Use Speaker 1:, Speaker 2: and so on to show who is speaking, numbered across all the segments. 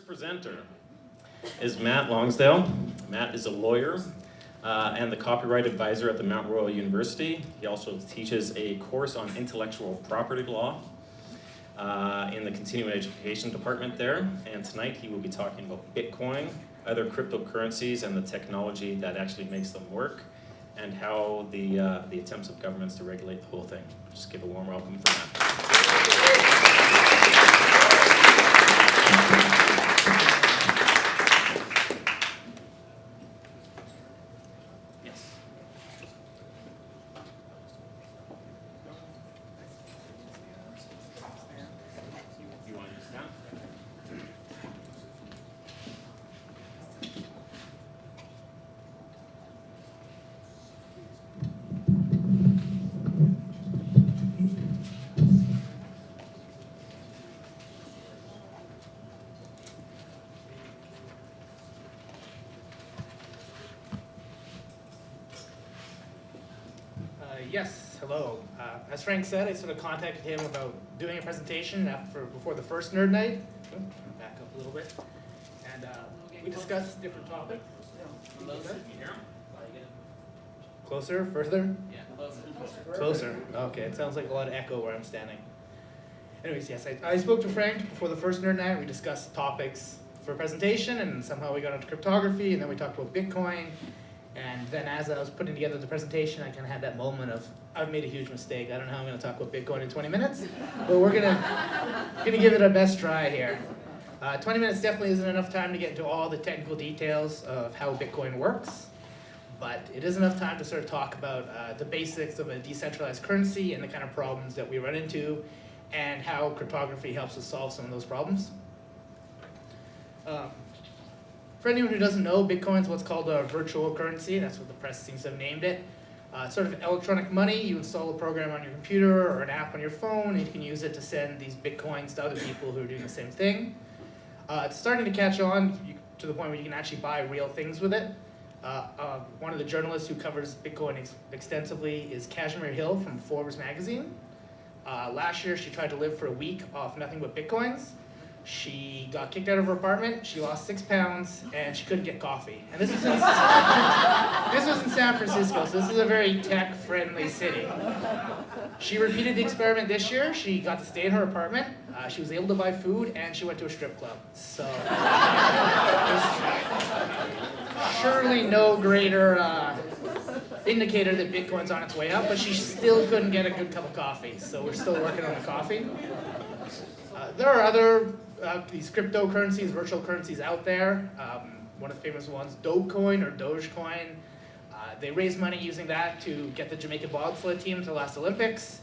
Speaker 1: presenter is Matt Lonsdale. Matt is a lawyer and the copyright advisor at the Mount Royal University. He also teaches a course on intellectual property law in the continuing education department there. And tonight he will be talking about Bitcoin, other cryptocurrencies, and the technology that actually makes them work, and how the attempts of governments to regulate the whole thing. Just give a warm welcome for Matt.
Speaker 2: Yes, hello. As Frank said, I sort of contacted him about doing a presentation before the first Nerd Night. Back up a little bit. And we discussed different topics. Closer, further?
Speaker 3: Yeah, closer.
Speaker 2: Closer. Okay, it sounds like a lot of echo where I'm standing. Anyways, yes, I spoke to Frank before the first Nerd Night. We discussed topics for a presentation, and somehow we got into cryptography, and then we talked about Bitcoin. And then as I was putting together the presentation, I kind of had that moment of, I've made a huge mistake. I don't know how I'm going to talk about Bitcoin in 20 minutes, but we're gonna give it our best try here. 20 minutes definitely isn't enough time to get into all the technical details of how Bitcoin works, but it is enough time to sort of talk about the basics of a decentralized currency and the kind of problems that we run into, and how cryptography helps us solve some of those problems. For anyone who doesn't know, Bitcoin is what's called a virtual currency. That's what the press seems to have named it. It's sort of electronic money. You install a program on your computer or an app on your phone, and you can use it to send these Bitcoins to other people who are doing the same thing. It's starting to catch on to the point where you can actually buy real things with it. One of the journalists who covers Bitcoin extensively is Kashmir Hill from Forbes magazine. Last year, she tried to live for a week off nothing but Bitcoins. She got kicked out of her apartment, she lost 6 pounds, and she couldn't get coffee. And this was in San Francisco, so this is a very tech-friendly city. She repeated the experiment this year. She got to stay in her apartment, she was able to buy food, and she went to a strip club. So, surely no greater indicator that Bitcoin's on its way up, but she still couldn't get a good cup of coffee, so we're still working on the coffee. There are other these cryptocurrencies, virtual currencies out there. One of the famous ones, Dogecoin or Dogecoin. They raise money using that to get the Jamaican bobsled team to the last Olympics.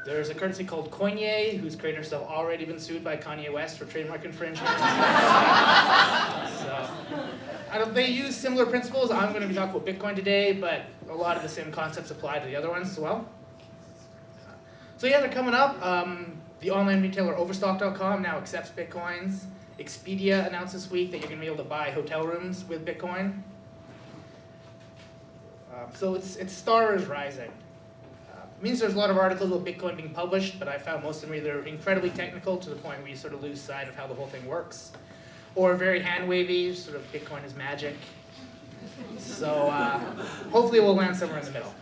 Speaker 2: There's a currency called Coinye, whose creators have already been sued by Kanye West for trademark infringement. They use similar principles. I'm going to be talking about Bitcoin today, but a lot of the same concepts apply to the other ones as well. So yeah, they're coming up. The online retailer Overstock.com now accepts Bitcoins. Expedia announced this week that you're going to be able to buy hotel rooms with Bitcoin. So its star is rising. It means there's a lot of articles about Bitcoin being published, but I found most of them either incredibly technical to the point where you sort of lose sight of how the whole thing works, or very hand-wavy, sort of Bitcoin is magic. So hopefully we'll land somewhere in the middle.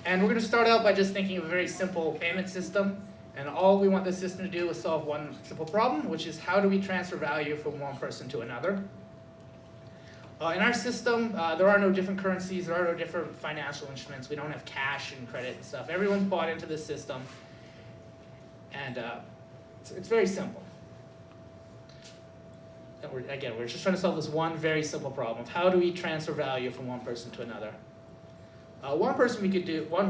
Speaker 2: And we're going to start out by just thinking of a very simple payment system. And all we want this system to do is solve one simple problem, which is how do we transfer value from one person to another? In our system, there are no different currencies, there are no different financial instruments. We don't have cash and credit and stuff. Everyone's bought into this system. And it's very simple. And we're just trying to solve this one very simple problem of how do we transfer value from one person to another? One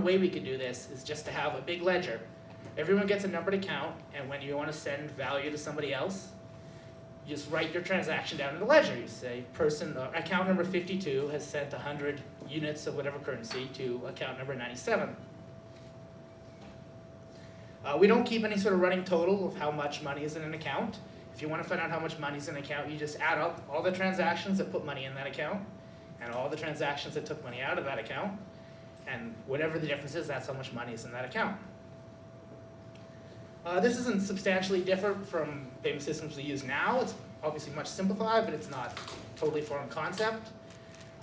Speaker 2: way we could do this is just to have a big ledger. Everyone gets a numbered account, and when you want to send value to somebody else, you just write your transaction down in the ledger. You say, account number 52 has sent 100 units of whatever currency to account number 97. We don't keep any sort of running total of how much money is in an account. If you want to find out how much money is in an account, you just add up all the transactions that put money in that account, and all the transactions that took money out of that account. And whatever the difference is, that's how much money is in that account. This isn't substantially different from payment systems we use now. It's obviously much simplified, but it's not totally foreign concept.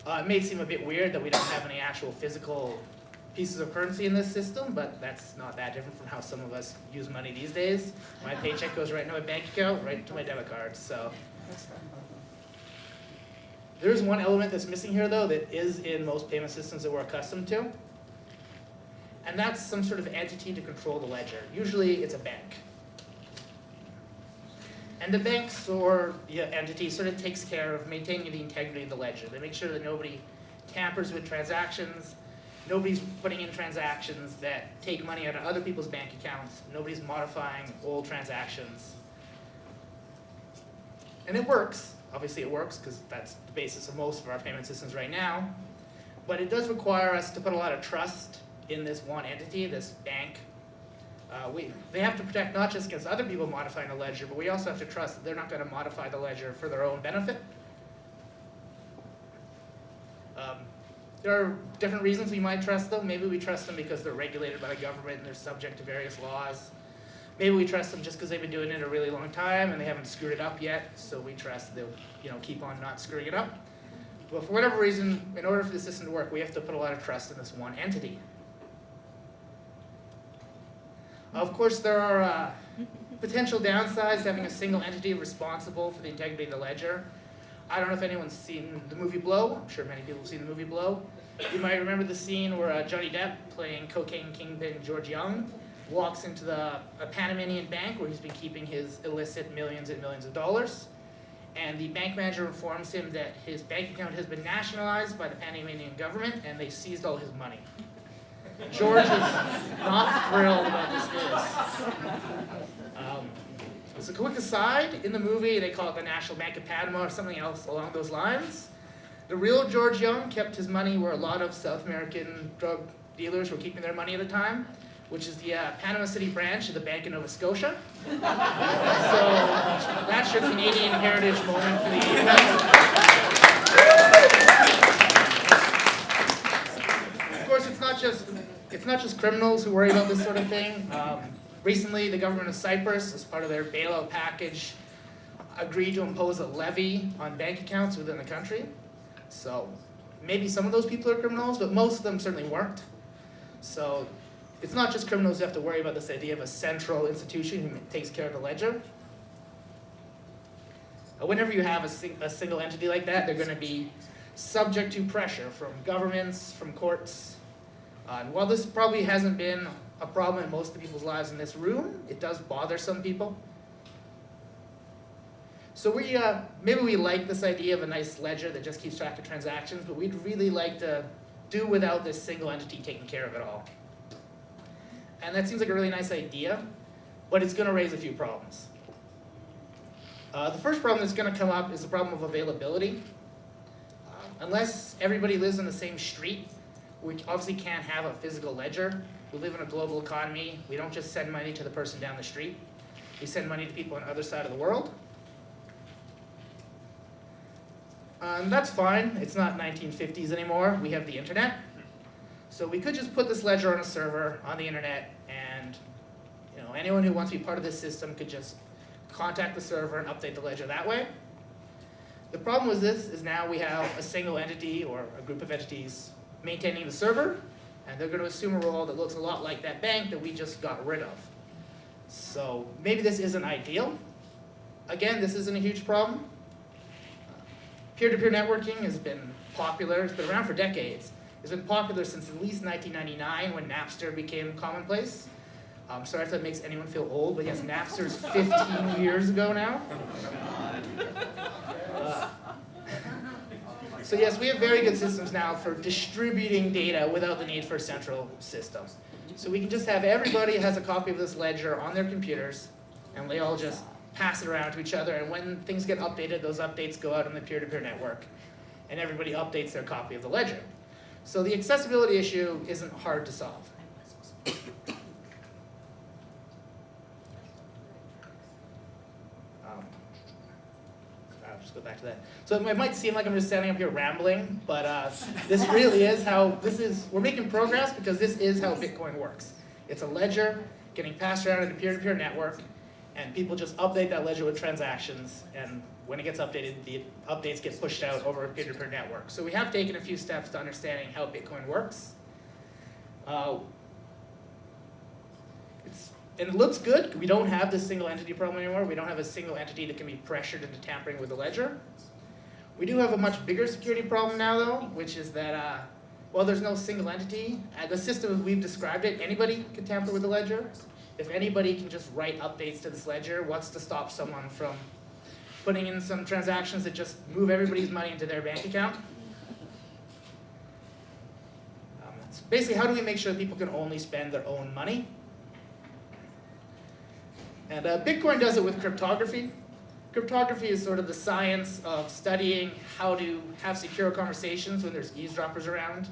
Speaker 2: It may seem a bit weird that we don't have any actual physical pieces of currency in this system, but that's not that different from how some of us use money these days. My paycheck goes right into my bank account, right into my debit card. So there's one element that's missing here, though, that is in most payment systems that we're accustomed to. And that's some sort of entity to control the ledger. Usually it's a bank. And the banks or the entity sort of takes care of maintaining the integrity of the ledger. They make sure that nobody tampers with transactions, nobody's putting in transactions that take money out of other people's bank accounts, nobody's modifying old transactions. And it works. Obviously it works because that's the basis of most of our payment systems right now. But it does require us to put a lot of trust in this one entity, this bank. They have to protect not just against other people modifying the ledger, but we also have to trust that they're not going to modify the ledger for their own benefit. There are different reasons we might trust them. Maybe we trust them because they're regulated by the government and they're subject to various laws. Maybe we trust them just because they've been doing it a really long time and they haven't screwed it up yet, so we trust they'll keep on not screwing it up. But for whatever reason, in order for the system to work, we have to put a lot of trust in this one entity. Of course, there are potential downsides to having a single entity responsible for the integrity of the ledger. I don't know if anyone's seen the movie Blow. I'm sure many people have seen the movie Blow. You might remember the scene where Johnny Depp, playing cocaine kingpin George Young, walks into a Panamanian bank where he's been keeping his illicit millions and millions of dollars. And the bank manager informs him that his bank account has been nationalized by the Panamanian government and they seized all his money. George is not thrilled about this news. As a quick aside, in the movie they call it the National Bank of Panama or something else along those lines. The real George Young kept his money where a lot of South American drug dealers were keeping their money at the time, which is the Panama City branch of the Bank of Nova Scotia. So that's your Canadian heritage moment for the evening. Of course, it's not just criminals who worry about this sort of thing. Recently, the government of Cyprus, as part of their bailout package, agreed to impose a levy on bank accounts within the country. So maybe some of those people are criminals, but most of them certainly weren't. So it's not just criminals who have to worry about this idea of a central institution who takes care of the ledger. Whenever you have a single entity like that, they're going to be subject to pressure from governments, from courts. And while this probably hasn't been a problem in most of the people's lives in this room, it does bother some people. So maybe we like this idea of a nice ledger that just keeps track of transactions, but we'd really like to do without this single entity taking care of it all. And that seems like a really nice idea, but it's going to raise a few problems. The first problem that's going to come up is the problem of availability. Unless everybody lives in the same street, we obviously can't have a physical ledger. We live in a global economy. We don't just send money to the person down the street. We send money to people on the other side of the world. That's fine. It's not 1950s anymore. We have the internet. So we could just put this ledger on a server on the internet, and anyone who wants to be part of this system could just contact the server and update the ledger that way. The problem with this is now we have a single entity or a group of entities maintaining the server, and they're going to assume a role that looks a lot like that bank that we just got rid of. So maybe this isn't ideal. Again, this isn't a huge problem. Peer-to-peer networking has been popular. It's been around for decades. It's been popular since at least 1999 when Napster became commonplace. Sorry if that makes anyone feel old, but yes, Napster's 15 years ago now. So yes, we have very good systems now for distributing data without the need for a central system. So we can just have everybody has a copy of this ledger on their computers, and they all just pass it around to each other, and when things get updated, those updates go out on the peer-to-peer network, and everybody updates their copy of the ledger. So the accessibility issue isn't hard to solve. I'll just go back to that. So it might seem like I'm just standing up here rambling, but this really is how, we're making progress because this is how Bitcoin works. It's a ledger, getting passed around in a peer-to-peer network, and people just update that ledger with transactions, and when it gets updated, the updates get pushed out over a peer-to-peer network. So we have taken a few steps to understanding how Bitcoin works. And it looks good. We don't have this single entity problem anymore. We don't have a single entity that can be pressured into tampering with the ledger. We do have a much bigger security problem now, though, which is that, well, there's no single entity. The system as we've described it, anybody can tamper with the ledger. If anybody can just write updates to this ledger, what's to stop someone from putting in some transactions that just move everybody's money into their bank account? So basically, how do we make sure that people can only spend their own money? And Bitcoin does it with cryptography. Cryptography is sort of the science of studying how to have secure conversations when there's eavesdroppers around,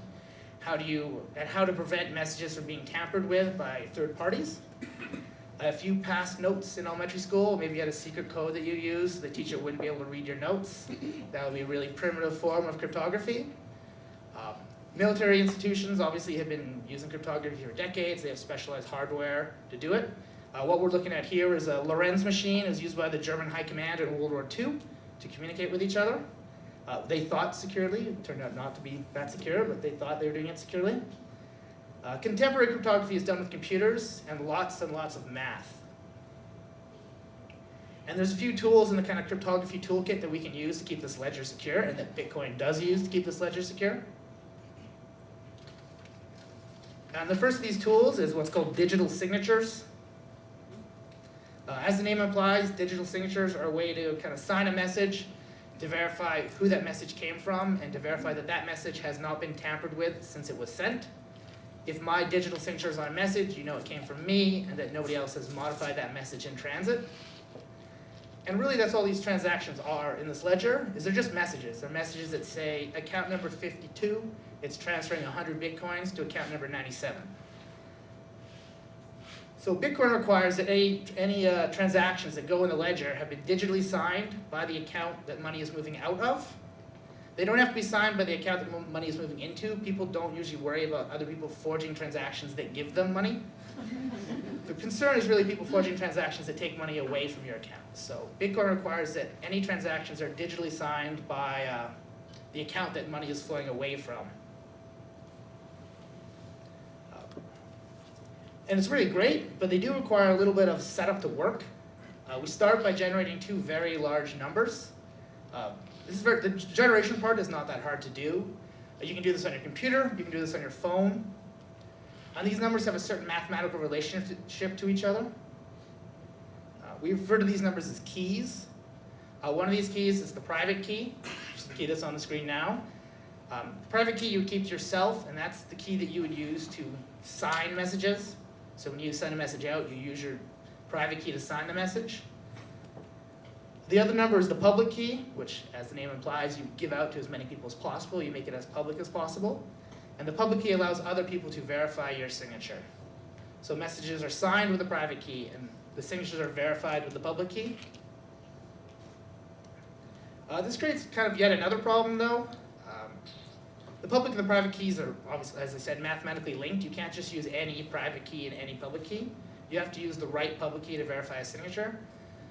Speaker 2: how to prevent messages from being tampered with by third parties. If you passed notes in elementary school, maybe you had a secret code that you used, the teacher wouldn't be able to read your notes. That would be a really primitive form of cryptography. Military institutions obviously have been using cryptography for decades. They have specialized hardware to do it. What we're looking at here is a Lorenz machine. It was used by the German High Command in World War II to communicate with each other. They thought securely. It turned out not to be that secure, but they thought they were doing it securely. Contemporary cryptography is done with computers and lots of math. And there's a few tools in the kind of cryptography toolkit that we can use to keep this ledger secure, and that Bitcoin does use to keep this ledger secure. And the first of these tools is what's called digital signatures. As the name implies, digital signatures are a way to kind of sign a message, to verify who that message came from, and to verify that that message has not been tampered with since it was sent. If my digital signature is on a message, you know it came from me, and that nobody else has modified that message in transit. And really that's all these transactions are in this ledger, is they're just messages. They're messages that say account number 52, it's transferring 100 Bitcoins to account number 97. So Bitcoin requires that any transactions that go in the ledger have been digitally signed by the account that money is moving out of. They don't have to be signed by the account that money is moving into. People don't usually worry about other people forging transactions that give them money. The concern is really people forging transactions that take money away from your account. So Bitcoin requires that any transactions are digitally signed by the account that money is flowing away from. And it's really great, but they do require a little bit of setup to work. We start by generating two very large numbers. The generation part is not that hard to do. You can do this on your computer, you can do this on your phone. And these numbers have a certain mathematical relationship to each other. We refer to these numbers as keys. One of these keys is the private key, which is the key that's on the screen now. The private key you would keep to yourself, and that's the key that you would use to sign messages. So when you send a message out, you use your private key to sign the message. The other number is the public key, which, as the name implies, you give out to as many people as possible. You make it as public as possible. And the public key allows other people to verify your signature. So messages are signed with the private key, and the signatures are verified with the public key. This creates kind of yet another problem, though. The public and the private keys are, obviously, as I said, mathematically linked. You can't just use any private key and any public key. You have to use the right public key to verify a signature.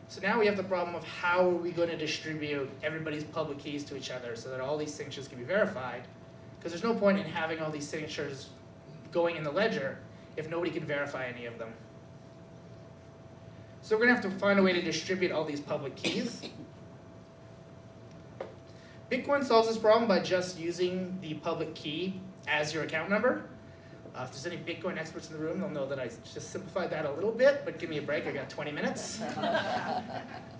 Speaker 2: So now we have the problem of how are we going to distribute everybody's public keys to each other so that all these signatures can be verified. Because there's no point in having all these signatures going in the ledger if nobody can verify any of them. So we're going to have to find a way to distribute all these public keys. Bitcoin solves this problem by just using the public key as your account number. If there's any Bitcoin experts in the room, they'll know that I just simplified that a little bit, but give me a break, I got 20 minutes.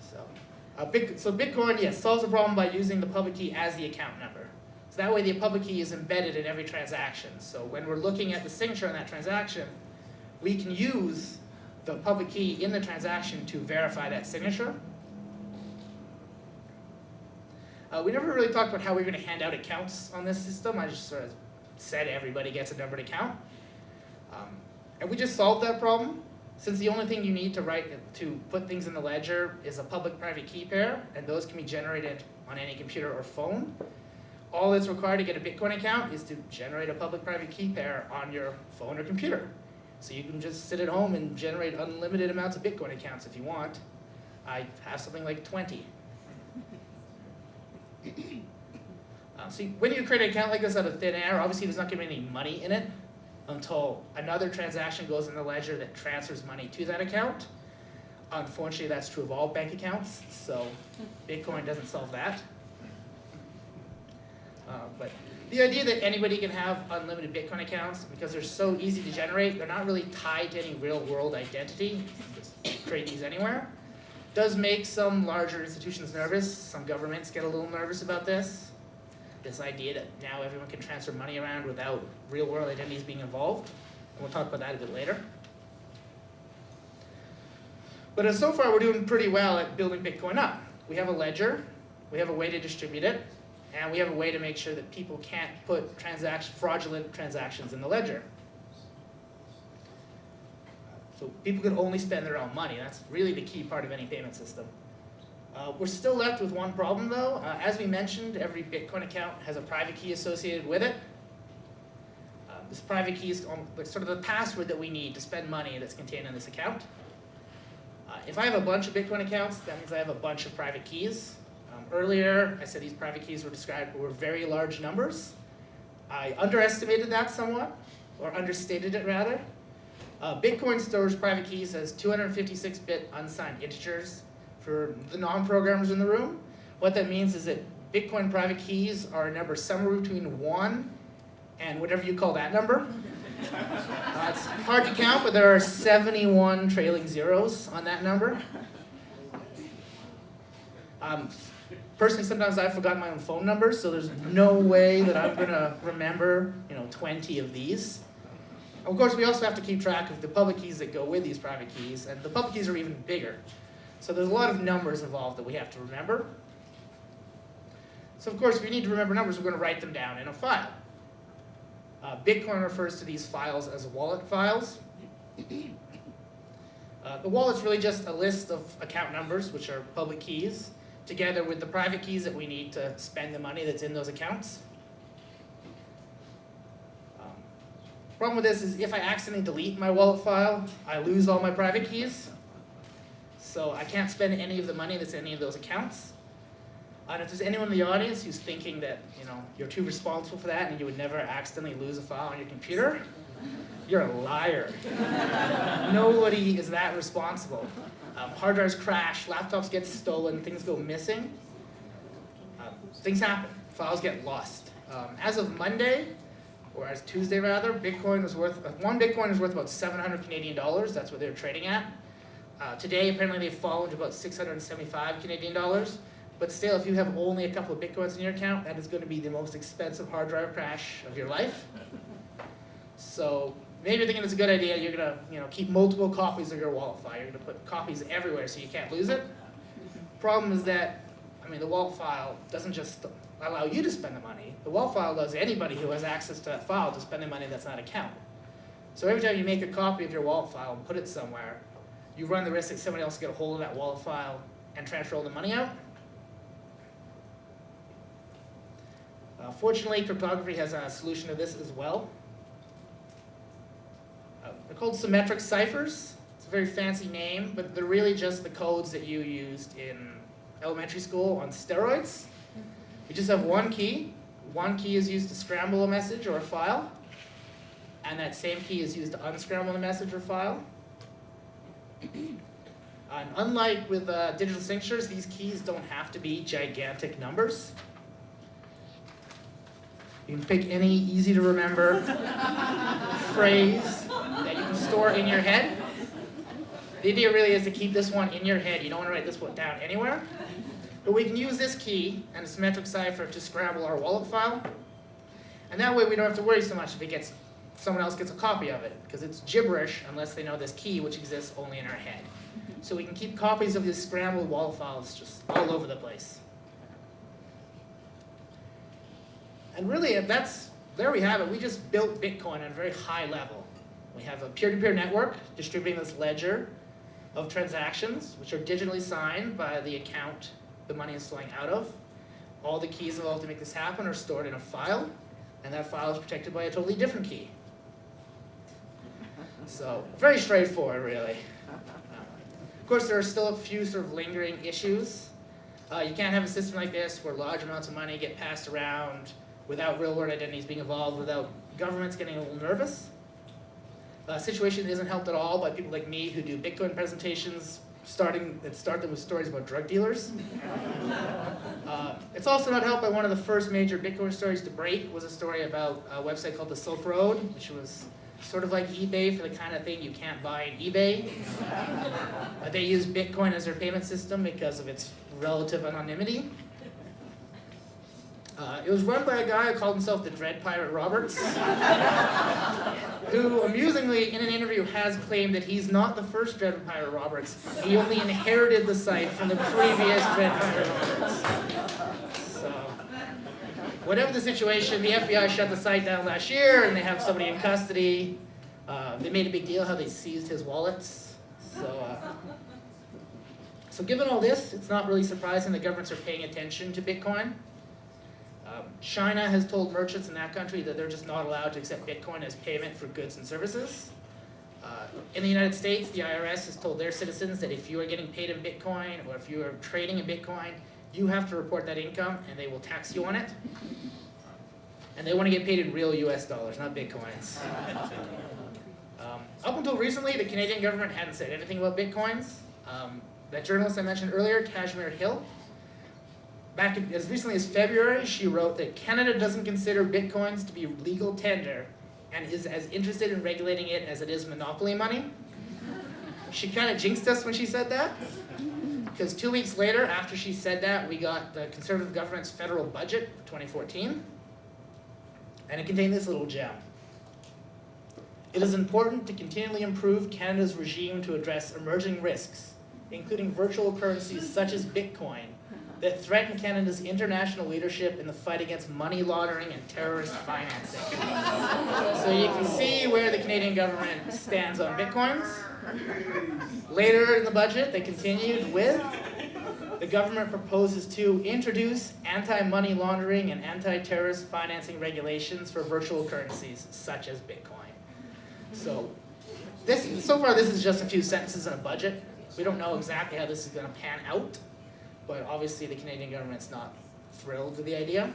Speaker 2: So Bitcoin, yes, solves the problem by using the public key as the account number. So that way the public key is embedded in every transaction. So when we're looking at the signature on that transaction, we can use the public key in the transaction to verify that signature. We never really talked about how we're going to hand out accounts on this system. I just sort of said everybody gets a numbered account. And we just solved that problem. Since the only thing you need to put things in the ledger is a public-private key pair, and those can be generated on any computer or phone, all that's required to get a Bitcoin account is to generate a public-private key pair on your phone or computer. So you can just sit at home and generate unlimited amounts of Bitcoin accounts if you want. I have something like 20. See, when you create an account like this out of thin air, obviously there's not going to be any money in it until another transaction goes in the ledger that transfers money to that account. Unfortunately, that's true of all bank accounts, so Bitcoin doesn't solve that. But the idea that anybody can have unlimited Bitcoin accounts, because they're so easy to generate, they're not really tied to any real-world identity, you can just create these anywhere, does make some larger institutions nervous. Some governments get a little nervous about this. This idea that now everyone can transfer money around without real-world identities being involved. And we'll talk about that a bit later. But so far, we're doing pretty well at building Bitcoin up. We have a ledger, we have a way to distribute it, and we have a way to make sure that people can't put fraudulent transactions in the ledger. So people can only spend their own money. That's really the key part of any payment system. We're still left with one problem, though. As we mentioned, every Bitcoin account has a private key associated with it. This private key is sort of the password that we need to spend money that's contained in this account. If I have a bunch of Bitcoin accounts, that means I have a bunch of private keys. Earlier, I said these private keys were very large numbers. I underestimated that somewhat, or understated it rather. Bitcoin stores private keys as 256-bit unsigned integers. For the non-programmers in the room, what that means is that Bitcoin private keys are a number somewhere between 1 and whatever you call that number. It's hard to count, but there are 71 trailing zeros on that number. Personally, sometimes I've forgotten my own phone number, so there's no way that I'm going to remember 20 of these. Of course, we also have to keep track of the public keys that go with these private keys, and the public keys are even bigger. So there's a lot of numbers involved that we have to remember. So of course, if we need to remember numbers, we're going to write them down in a file. Bitcoin refers to these files as wallet files. The wallet's really just a list of account numbers, which are public keys, together with the private keys that we need to spend the money that's in those accounts. Problem with this is if I accidentally delete my wallet file, I lose all my private keys. So I can't spend any of the money that's in any of those accounts. And if there's anyone in the audience who's thinking that you're too responsible for that and you would never accidentally lose a file on your computer, you're a liar. Nobody is that responsible. Hard drives crash, laptops get stolen, things go missing. Things happen. Files get lost. As of Monday, or as Tuesday rather, one Bitcoin is worth about 700 Canadian dollars. That's what they're trading at. Today, apparently, they've fallen to about 675 Canadian dollars. But still, if you have only a couple of Bitcoins in your account, that is going to be the most expensive hard drive crash of your life. So maybe you're thinking it's a good idea. You're going to keep multiple copies of your wallet file. You're going to put copies everywhere so you can't lose it. Problem is that, the wallet file doesn't just allow you to spend the money. The wallet file allows anybody who has access to that file to spend the money that's not account. So every time you make a copy of your wallet file and put it somewhere, you run the risk that somebody else will get a hold of that wallet file and transfer all the money out. Fortunately, cryptography has a solution to this as well. They're called symmetric ciphers. It's a very fancy name, but they're really just the codes that you used in elementary school on steroids. You just have one key. One key is used to scramble a message or a file, and that same key is used to unscramble a message or file. And unlike with digital signatures, these keys don't have to be gigantic numbers. You can pick any easy to remember phrase that you can store in your head. The idea really is to keep this one in your head. You don't want to write this one down anywhere. But we can use this key and a symmetric cipher to scramble our wallet file. And that way we don't have to worry so much if someone else gets a copy of it, because it's gibberish unless they know this key, which exists only in our head. So we can keep copies of these scrambled wallet files just all over the place. And really, there we have it. We just built Bitcoin at a very high level. We have a peer-to-peer network distributing this ledger of transactions, which are digitally signed by the account the money is flowing out of. All the keys involved to make this happen are stored in a file, and that file is protected by a totally different key. So very straightforward, really. Of course, there are still a few sort of lingering issues. You can't have a system like this where large amounts of money get passed around without real-world identities being involved, without governments getting a little nervous. The situation isn't helped at all by people like me who do Bitcoin presentations, start them with stories about drug dealers. It's also not helped by one of the first major Bitcoin stories to break was a story about a website called the Silk Road, which was sort of like eBay for the kind of thing you can't buy on eBay. They use Bitcoin as their payment system because of its relative anonymity. It was run by a guy who called himself the Dread Pirate Roberts, who amusingly in an interview has claimed that he's not the first Dread Pirate Roberts. He only inherited the site from the previous Dread Pirate Roberts. So, whatever the situation, the FBI shut the site down last year and they have somebody in custody. They made a big deal how they seized his wallets. So given all this, it's not really surprising that governments are paying attention to Bitcoin. China has told merchants in that country that they're just not allowed to accept Bitcoin as payment for goods and services. In the United States, the IRS has told their citizens that if you are getting paid in Bitcoin or if you are trading in Bitcoin, you have to report that income and they will tax you on it. And they want to get paid in real US dollars, not Bitcoins. Up until recently, the Canadian government hadn't said anything about Bitcoins. That journalist I mentioned earlier, Kashmir Hill, as recently as February, she wrote that Canada doesn't consider Bitcoins to be legal tender and is as interested in regulating it as it is monopoly money. She kind of jinxed us when she said that, because 2 weeks later, after she said that, we got the Conservative government's federal budget for 2014, and it contained this little gem. It is important to continually improve Canada's regime to address emerging risks, including virtual currencies such as Bitcoin, that threaten Canada's international leadership in the fight against money laundering and terrorist financing. So you can see where the Canadian government stands on Bitcoins. Later in the budget, they continued with, the government proposes to introduce anti-money laundering and anti-terrorist financing regulations for virtual currencies, such as Bitcoin. So far this is just a few sentences in a budget. We don't know exactly how this is going to pan out. But obviously the Canadian government's not thrilled with the idea.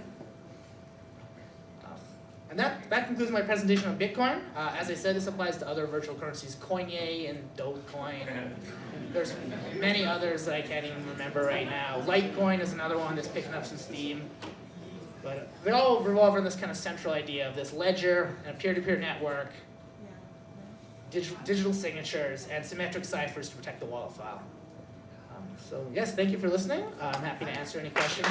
Speaker 2: And that concludes my presentation on Bitcoin. As I said, this applies to other virtual currencies, Coinye and Dogecoin. And there's many others that I can't even remember right now. Litecoin is another one that's picking up some steam. But they all revolve around this kind of central idea of this ledger and a peer-to-peer network, digital signatures, and symmetric ciphers to protect the wallet file. So yes, thank you for listening. I'm happy to answer any questions.